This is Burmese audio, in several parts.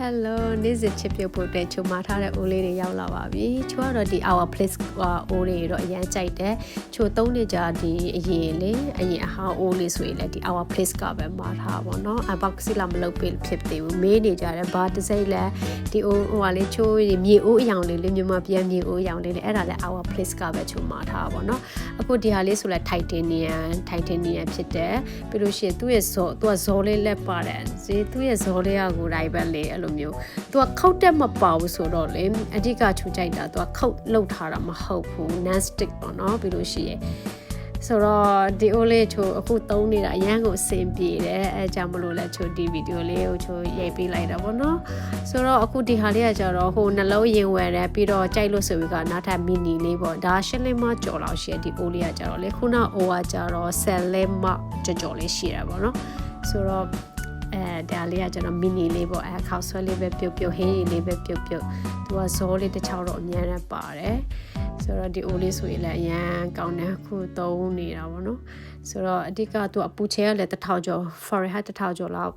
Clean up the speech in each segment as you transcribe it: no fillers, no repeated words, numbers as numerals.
Hello နေ့စဉ်ချစ်ပြုတ်ဖို့အတွက်ချုံမထားတဲ့အိုးလေးတွေရောက်လာပါပြီ။ချိုးကတော့ဒီ our place အိုးတွေတော့အရင်ကြိုက်တယ်။ချိုး3နှစ်ကြာဒီအရင်အဟောင်းအိုးလေးဆိုရင်လည်းဒီ our place ကပဲမှာထားပါတော့။အဘောက်စီလာမလုပ်ပေးဖြစ်သေးဘူး။မေးနေကြတယ်ဘာတစ်စိမ့်လဲဒီအိုးဟိုကလေးချိုးမြေအိုးအယောင်လေးမြန်မာပြန်မြေအိုးအယောင်လေးအဲ့ဒါလည်း our place ကပဲချုံမထားပါတော့။အခုဒီဟာလေးဆိုလဲ titanium ဖြစ်တယ်။ပြီးလို့ရှိရင်သူ့ရဲ့ဇော်လေးလက်ပါတယ်။သူ့ရဲ့ဇော်လေးကကိုယ်တိုင်ပဲလေအဲ့လိုမျိုးသူကခောက်တက်မပါဘူးဆိုတော့လေအဓိကချူကြိုက်တာသူကခောက်လောက်ထားတာမဟုတ်ဘူး non stick ပေါ့နော်ပြီးလို့ရှိရင်ဆိုတော့ဒီအိုးလေးချိုအခုသုံးနေတာအရန်ကိုအဆင်ပြေတယ်အဲကြောင့်မလို့လဲချိုဒီဗီဒီယိုလေးကိုချိုရိုက်ပေးလိုက်တာပေါ့နော်ဆိုတော့အခုဒီဟာလေးကကြတော့ဟိုနှလုံးရင်ဝယ်တယ်ပြီးတော့ကြိုက်လို့ဆိုပြီးကနောက်ထပ်မီနီလေးပေါ့ဒါရှင်းလင်းမကြော်လောက်ရှိတယ်ဒီအိုးလေးကကြတော့လေခုနအိုးကကြတော့ဆယ်လေးမကြော်လေးရှိတယ်ပေါ့နော်ဆိုတော့ဒါလေးကကျွန်တော်မီနီလေးပေါ့ခေါက်ဆွဲလေးပဲပြုတ်ဟင်းရည်လေးပဲပြုတ်သူကဇောလေးတစ်ချောင်းတော့အများနဲ့ပါတယ်ဆိုတော့ဒီအိုးလေးဆိုရင်လည်းအရန်ကောင်းတယ်ခုသုံးနေတာပေါ့နော်ဆိုတော့အဓိကသူအပူချဲကလည်း1000ကျော် Fahrenheit 1000ကျော်လောက်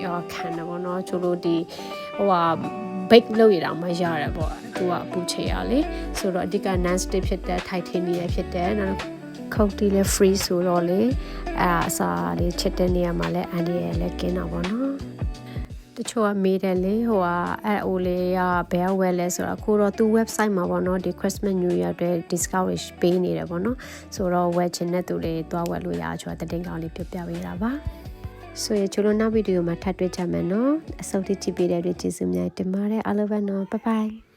ရောခံတယ်ပေါ့နော်ကျလို့ဒီbake လုပ်ရတာမှရတယ်ပေါ့သူကအပူချဲရလေဆိုတော့အဓိက non stick ဖြစ်တဲ့ titanium ဖြစ်တဲ့နောက်ခုတ်တီးလဲ free ဆိုတော့လေအစားလေးချက်တဲ့နေရာမှာလဲအန်ဒီရလဲကင်းတာပေါ့နော်တချို့ကမေးတယ်လေအိုလေးကဘယ်ဝယ်လဲဆိုတော့ကိုတော့သူ website မှာပေါ့နော်ဒီ Christmas New Year အတွက် discount ပေးနေတယ်ပေါ့နော်ဆိုတော့ဝယ်ချင်တဲ့သူတွေသွားဝယ်လို့ရအောင်ကျွန်တော်တင်ကောင်းလေးပြပြပေးတာပါဆိုရင်ကျွန်တော်နောက်ဗီဒီယိုမှာထပ်တွေ့ကြမယ်နော်အဆုံးထိကြည့်ပေးတဲ့အတွက်ကျေးဇူးများတင်ပါတယ်အားလုံးပဲနော် bye bye